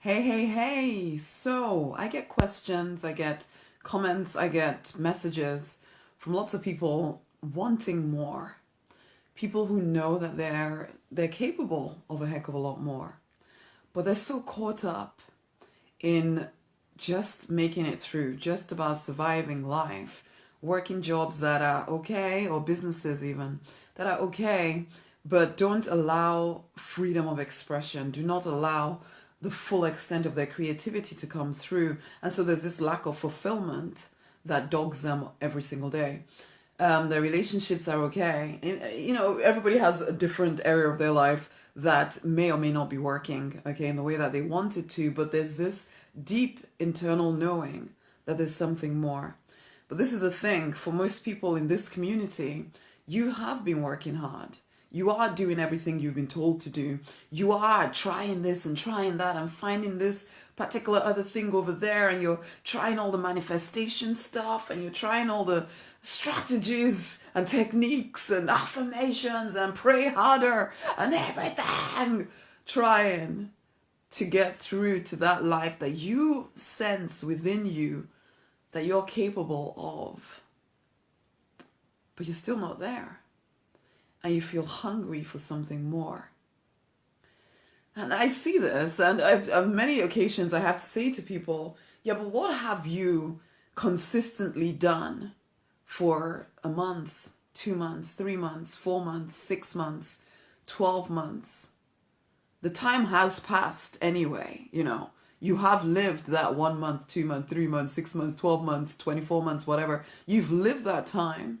Hey. So I get questions, I get comments, I get messages from lots of people wanting more. People who know that they're capable of a heck of a lot more. But they're so caught up in just making it through, just about surviving life, working jobs that are okay, or businesses even that are okay, but don't allow freedom of expression, do not allow the full extent of their creativity to come through. And so there's this lack of fulfillment that dogs them every single day. Their relationships are okay. Everybody has a different area of their life that may or may not be working, okay, in the way that they want it to, but there's this deep internal knowing that there's something more. But this is the thing, for most people in this community, you have been working hard. You are doing everything you've been told to do. You are trying this and trying that and finding this particular other thing over there, and you're trying all the manifestation stuff, and you're trying all the strategies and techniques and affirmations and pray harder and everything, trying to get through to that life that you sense within you that you're capable of. But you're still not there. And you feel hungry for something more. And I see this, and on many occasions I have to say to people, yeah, but what have you consistently done for a month, 2 months, 3 months, 4 months, 6 months, 12 months? The time has passed anyway, You have lived that 1 month, 2 months, 3 months, 6 months, 12 months, 24 months, whatever. You've lived that time.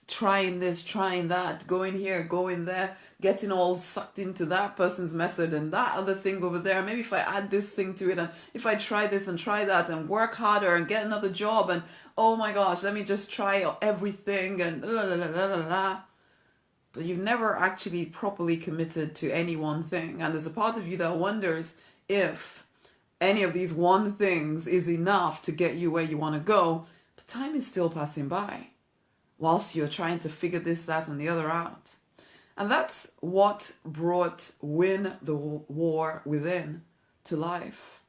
Trying this, trying that, going here, going there, getting all sucked into that person's method and that other thing over there. Maybe if I add this thing to it, and if I try this and try that and work harder and get another job, and oh my gosh, let me just try everything and la la la la la la. But you've never actually properly committed to any one thing. And there's a part of you that wonders if any of these one things is enough to get you where you want to go. But time is still passing by, whilst you're trying to figure this, that, and the other out. And that's what brought Win the War Within to life.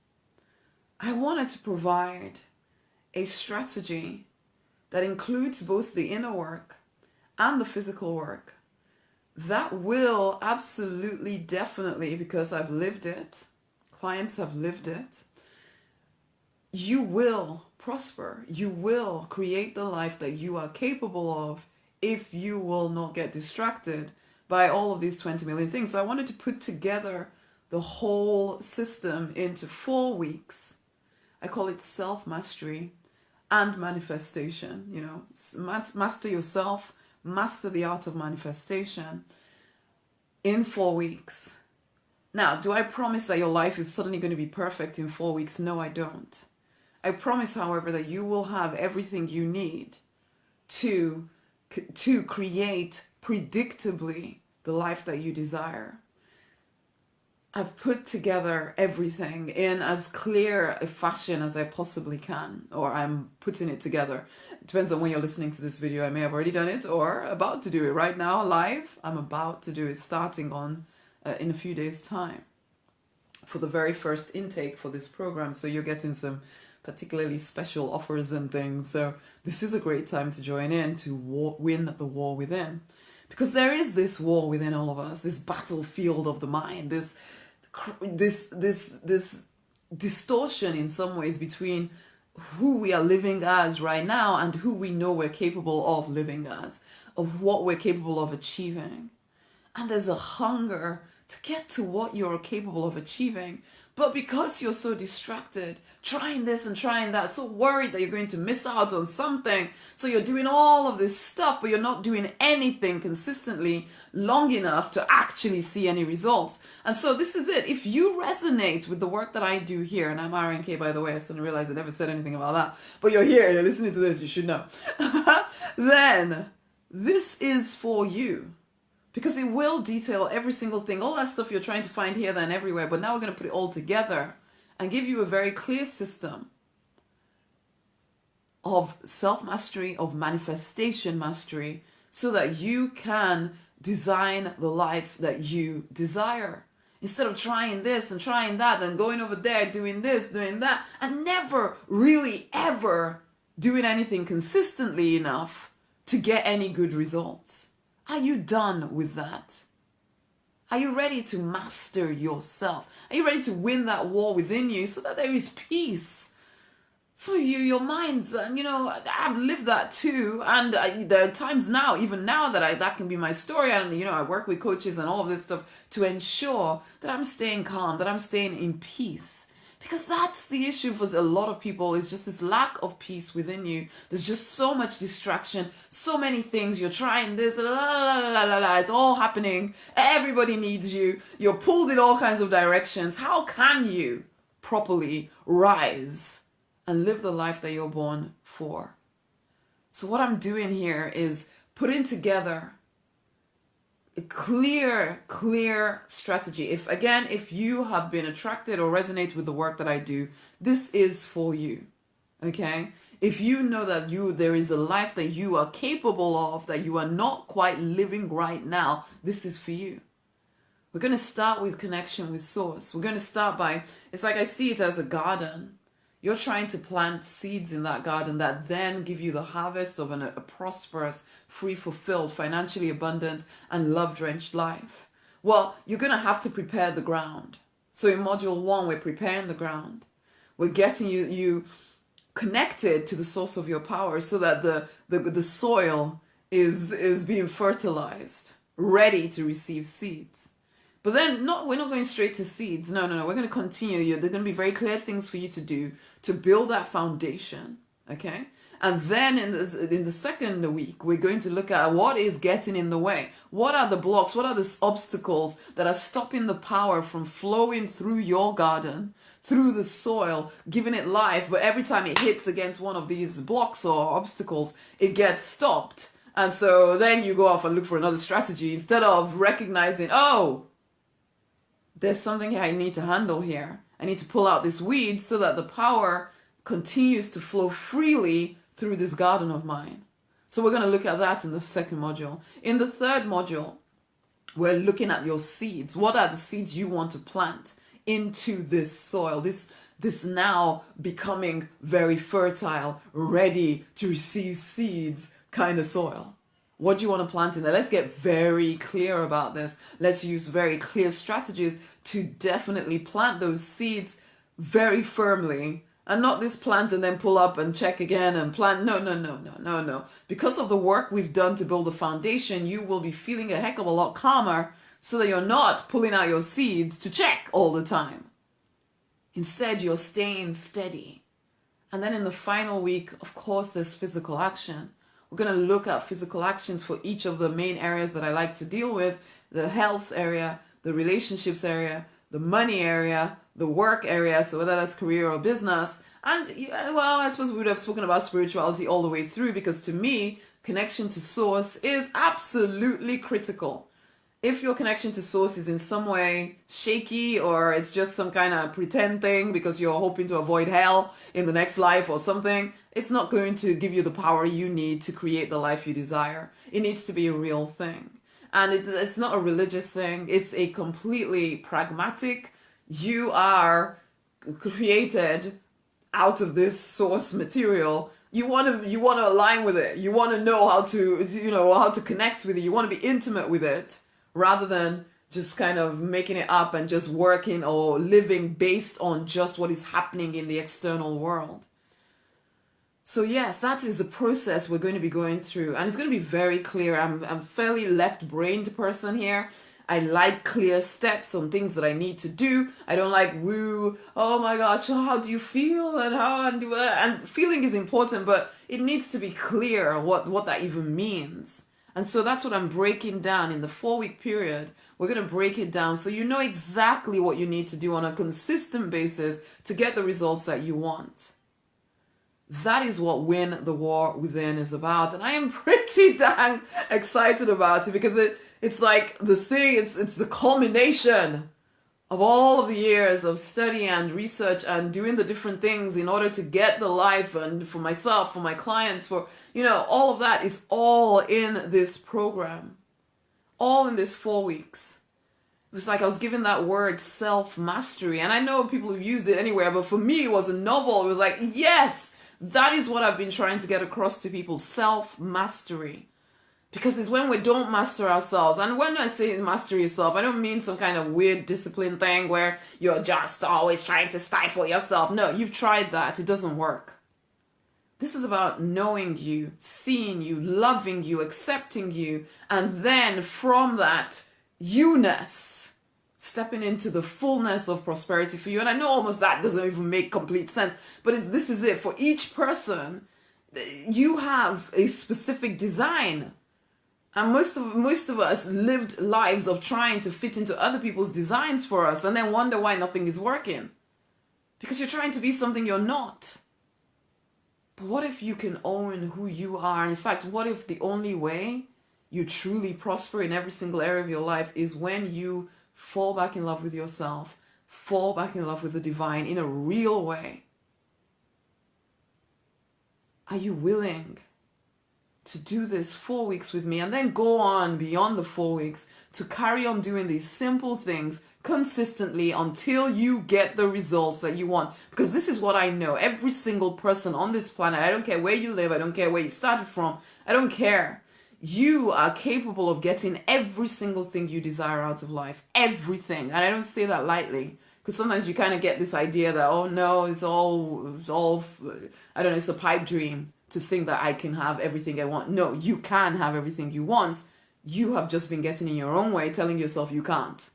I wanted to provide a strategy that includes both the inner work and the physical work that will absolutely, definitely, because I've lived it, clients have lived it, you will prosper. You will create the life that you are capable of if you will not get distracted by all of these 20 million things. So I wanted to put together the whole system into 4 weeks. I call it self-mastery and manifestation. Master yourself, master the art of manifestation in 4 weeks. Now, do I promise that your life is suddenly going to be perfect in 4 weeks? No, I don't. I promise, however, that you will have everything you need to create predictably the life that you desire. I've put together everything in as clear a fashion as I possibly can, or I'm putting it together. It depends on when you're listening to this video. I may have already done it or about to do it right now, live. I'm about to do it, starting on in a few days' time for the very first intake for this program. So you're getting some particularly special offers and things. So this is a great time to join in to win the war within. Because there is this war within all of us, this battlefield of the mind, this distortion in some ways between who we are living as right now and who we know we're capable of living as, of what we're capable of achieving. And there's a hunger to get to what you're capable of achieving. But because you're so distracted, trying this and trying that, so worried that you're going to miss out on something, so you're doing all of this stuff, but you're not doing anything consistently long enough to actually see any results. And so this is it. If you resonate with the work that I do here, and I'm RNK, by the way, I suddenly realized I never said anything about that, but you're here, you're listening to this, you should know, then this is for you. Because it will detail every single thing, all that stuff you're trying to find here, there, and everywhere. But now we're going to put it all together and give you a very clear system of self-mastery, of manifestation mastery, so that you can design the life that you desire. Instead of trying this and trying that and going over there, doing this, doing that, and never really ever doing anything consistently enough to get any good results. Are you done with that? Are you ready to master yourself? Are you ready to win that war within you so that there is peace? Some of you, your minds, I've lived that too. And there are times now, even now, that can be my story. And, I work with coaches and all of this stuff to ensure that I'm staying calm, that I'm staying in peace. Because that's the issue for a lot of people, is just this lack of peace within you. There's just so much distraction, so many things. You're trying this, la, la, la, la, la. It's all happening. Everybody needs you. You're pulled in all kinds of directions. How can you properly rise and live the life that you're born for? So what I'm doing here is putting together a clear strategy. If you have been attracted or resonate with the work that I do, this is for you. Okay? If you know that there is a life that you are capable of, that you are not quite living right now, this is for you. We're going to start with connection with source. We're going to start by, it's like I see it as a garden. You're trying to plant seeds in that garden that then give you the harvest of a prosperous, free, fulfilled, financially abundant, and love-drenched life. Well, you're going to have to prepare the ground. So in module 1, we're preparing the ground. We're getting you connected to the source of your power so that the soil is being fertilized, ready to receive seeds. But then we're not going straight to seeds. No. We're going to continue. There are going to be very clear things for you to do to build that foundation. Okay? And then in the second week, we're going to look at what is getting in the way. What are the blocks? What are the obstacles that are stopping the power from flowing through your garden, through the soil, giving it life? But every time it hits against one of these blocks or obstacles, it gets stopped. And so then you go off and look for another strategy instead of recognizing, oh, there's something I need to handle here. I need to pull out this weed so that the power continues to flow freely through this garden of mine. So we're going to look at that in the second module. In the third module, we're looking at your seeds. What are the seeds you want to plant into this soil? This now becoming very fertile, ready to receive seeds kind of soil. What do you want to plant in there? Let's get very clear about this. Let's use very clear strategies to definitely plant those seeds very firmly, and not this plant and then pull up and check again and plant. No. Because of the work we've done to build the foundation, you will be feeling a heck of a lot calmer so that you're not pulling out your seeds to check all the time. Instead, you're staying steady. And then in the final week, of course, there's physical action. We're going to look at physical actions for each of the main areas that I like to deal with: the health area, the relationships area, the money area, the work area, so whether that's career or business. And, I suppose we would have spoken about spirituality all the way through, because to me, connection to source is absolutely critical. If your connection to source is in some way shaky, or it's just some kind of pretend thing because you're hoping to avoid hell in the next life or something, it's not going to give you the power you need to create the life you desire. It needs to be a real thing. And it's not a religious thing. It's a completely pragmatic. You are created out of this source material. You want to align with it. You want to know how to connect with it. You want to be intimate with it, rather than just kind of making it up and just working or living based on just what is happening in the external world. So yes, that is the process we're going to be going through, and it's going to be very clear. I'm a fairly left-brained person here. I like clear steps on things that I need to do. I don't like woo, oh my gosh, how do you feel, and feeling is important, but it needs to be clear what that even means. And so that's what I'm breaking down in the 4-week period. We're going to break it down so you know exactly what you need to do on a consistent basis to get the results that you want. That is what Win the War Within is about. And I am pretty dang excited about it, because it's like the thing, it's the culmination of all of the years of study and research and doing the different things in order to get the life, and for myself, for my clients, for, all of that. It's all in this program, all in this 4 weeks. It was like I was given that word self-mastery. And I know people have used it anywhere, but for me, it was a novel. It was like, yes, that is what I've been trying to get across to people, self-mastery. Because it's when we don't master ourselves. And when I say master yourself, I don't mean some kind of weird discipline thing where you're just always trying to stifle yourself. No, you've tried that. It doesn't work. This is about knowing you, seeing you, loving you, accepting you, and then from that you-ness, stepping into the fullness of prosperity for you. And I know almost that doesn't even make complete sense, but this is it. For each person, you have a specific design. And most of us lived lives of trying to fit into other people's designs for us and then wonder why nothing is working. Because you're trying to be something you're not. But what if you can own who you are? In fact, what if the only way you truly prosper in every single area of your life is when you fall back in love with yourself, fall back in love with the divine in a real way? Are you willing to do this 4 weeks with me and then go on beyond the 4 weeks to carry on doing these simple things consistently until you get the results that you want? Because this is what I know. Every single person on this planet, I don't care where you live, I don't care where you started from, I don't care. You are capable of getting every single thing you desire out of life. Everything. And I don't say that lightly. Because sometimes you kind of get this idea that, oh no, it's all, I don't know, it's a pipe dream to think that I can have everything I want. No, you can have everything you want. You have just been getting in your own way, telling yourself you can't.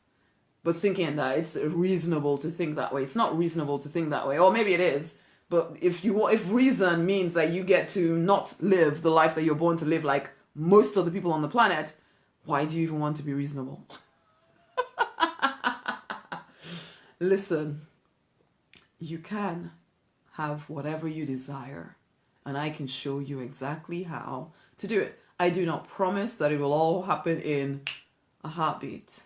But thinking that it's reasonable to think that way. It's not reasonable to think that way. Or maybe it is. But if reason means that you get to not live the life that you're born to live like most of the people on the planet, why do you even want to be reasonable? Listen, you can have whatever you desire, and I can show you exactly how to do it. I do not promise that it will all happen in a heartbeat.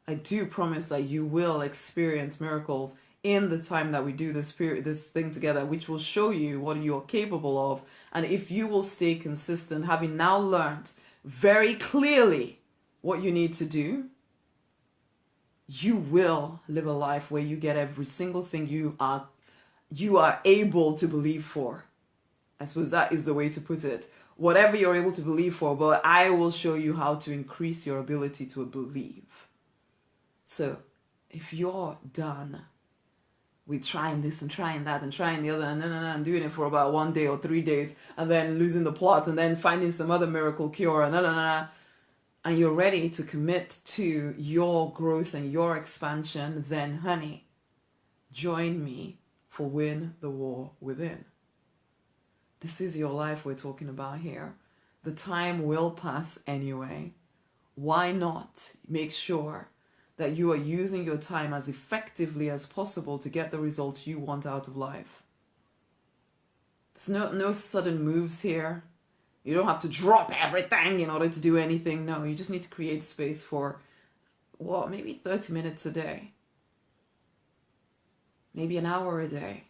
I do promise that you will experience miracles in the time that we do this thing together, which will show you what you're capable of. And if you will stay consistent, having now learned very clearly what you need to do, you will live a life where you get every single thing you are able to believe for. I suppose that is the way to put it. Whatever you're able to believe for, but I will show you how to increase your ability to believe. So if you're done with trying this and trying that and trying the other and doing it for about 1 day or 3 days and then losing the plot and then finding some other miracle cure and you're ready to commit to your growth and your expansion, then honey, join me for Win the War Within. This is your life we're talking about here. The time will pass anyway. Why not make sure that you are using your time as effectively as possible to get the results you want out of life? There's no sudden moves here. You don't have to drop everything in order to do anything. No, you just need to create space for, well, maybe 30 minutes a day. Maybe an hour a day.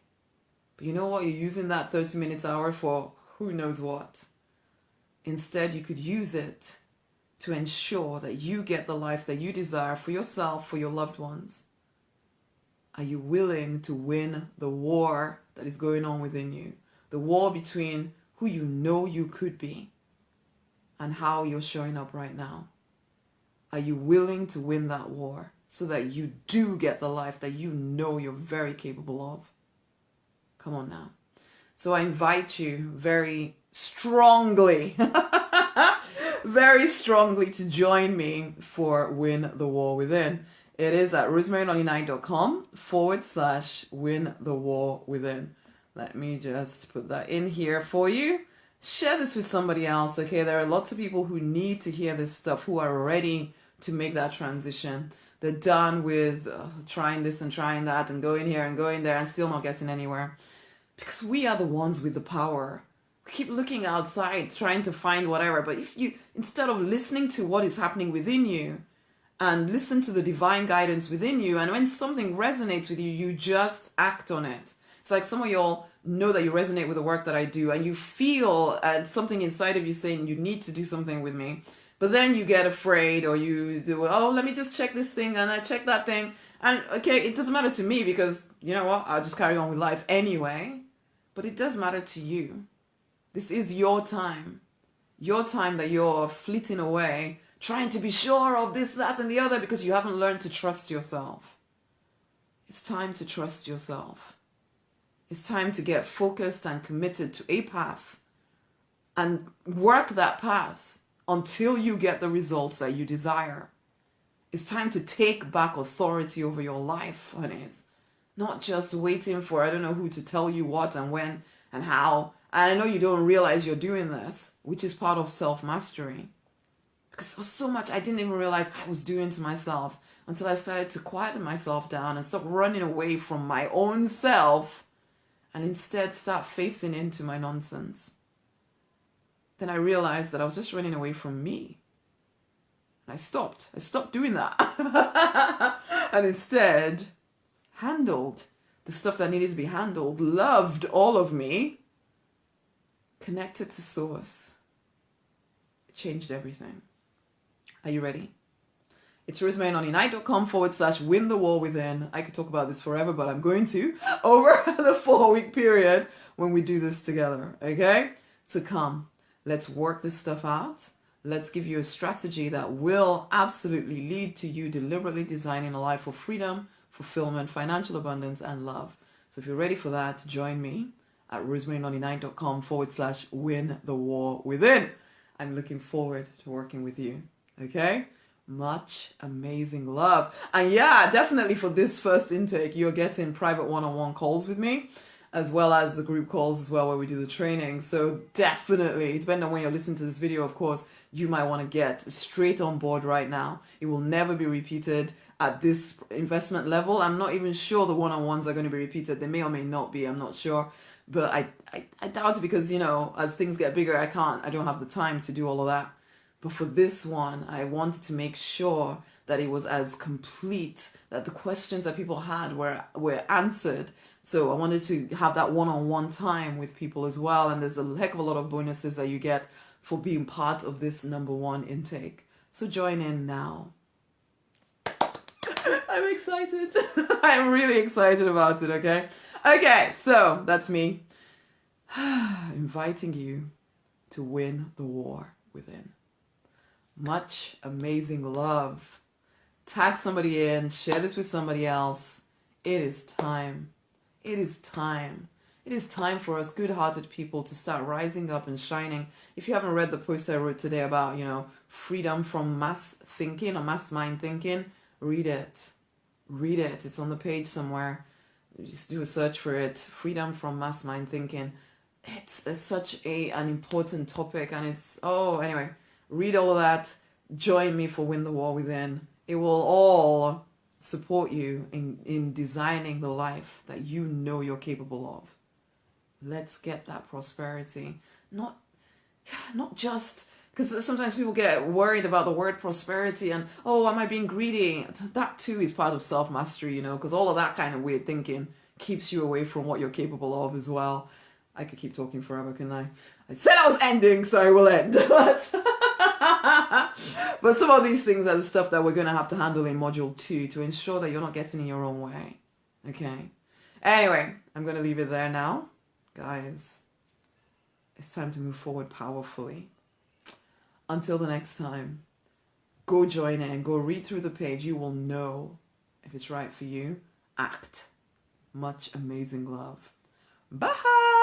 But you know what? You're using that 30 minutes hour for who knows what. Instead, you could use it to ensure that you get the life that you desire for yourself, for your loved ones. Are you willing to win the war that is going on within you? The war between who you know you could be and how you're showing up right now. Are you willing to win that war so that you do get the life that you know you're very capable of? Come on now. So I invite you very strongly, very strongly to join me for Win the War Within. It is at rosemarynonny.com/Win the War Within. Let me just put that in here for you. Share this with somebody else, okay? There are lots of people who need to hear this stuff, who are ready to make that transition. They're done with trying this and trying that and going here and going there and still not getting anywhere. Because we are the ones with the power. We keep looking outside, trying to find whatever. But if you, instead of listening to what is happening within you and listen to the divine guidance within you, and when something resonates with you, you just act on it. It's like some of y'all know that you resonate with the work that I do and you feel something inside of you saying you need to do something with me. But then you get afraid, or you do, oh, let me just check this thing and I check that thing. And okay, it doesn't matter to me because, you know what, I'll just carry on with life anyway. But it does matter to you. This is your time that you're fleeting away, trying to be sure of this, that, and the other because you haven't learned to trust yourself. It's time to trust yourself. It's time to get focused and committed to a path and work that path until you get the results that you desire. It's time to take back authority over your life, honey. It's not just waiting for I don't know who to tell you what and when and how. And I know you don't realize you're doing this, which is part of self-mastery. Because there was so much I didn't even realize I was doing to myself until I started to quieten myself down and stop running away from my own self and instead start facing into my nonsense. Then I realized that I was just running away from me. And I stopped doing that. And instead handled the stuff that needed to be handled, loved all of me, connected to source. It changed everything. Are you ready? It's rosemarynonny.com/win the war within. I could talk about this forever, but I'm going to over the 4-week period when we do this together. Okay? So come, let's work this stuff out. Let's give you a strategy that will absolutely lead to you deliberately designing a life of freedom, fulfillment, financial abundance, and love. So if you're ready for that, join me at rosemarynonny.com/win the war within. I'm looking forward to working with you. Okay? Much amazing love. And yeah, definitely for this first intake, you're getting private one-on-one calls with me, as well as the group calls as well, where we do the training. So definitely, depending on when you're listening to this video, of course, you might want to get straight on board right now. It will never be repeated at this investment level. I'm not even sure the one-on-ones are going to be repeated. They may or may not be, I'm not sure. But I doubt it because, you know, as things get bigger, I don't have the time to do all of that. But for this one, I wanted to make sure that it was as complete, that the questions that people had were answered. So I wanted to have that one-on-one time with people as well. And there's a heck of a lot of bonuses that you get for being part of this #1 intake. So join in now. I'm excited. I'm really excited about it, okay? Okay, so that's me inviting you to win the war within. Much amazing love. Tag somebody in, share this with somebody else. It is time. It is time. It is time for us good-hearted people to start rising up and shining. If you haven't read the post I wrote today about, you know, freedom from mass thinking or mass mind thinking, read it. Read it. It's on the page somewhere. Just do a search for it. Freedom from mass mind thinking. It's such an important topic, and anyway, read all of that. Join me for Win the War Within. It will all support you in designing the life that you know you're capable of. Let's get that prosperity. Not just because sometimes people get worried about the word prosperity and, oh, am I being greedy? That too is part of self-mastery, you know, because all of that kind of weird thinking keeps you away from what you're capable of as well. I could keep talking forever, couldn't I? I said I was ending, so I will end. But some of these things are the stuff that we're going to have to handle in Module 2 to ensure that you're not getting in your own way. Okay? Anyway, I'm going to leave it there now. Guys, it's time to move forward powerfully. Until the next time, go join in, go read through the page. You will know if it's right for you. Act. Much amazing love. Bye!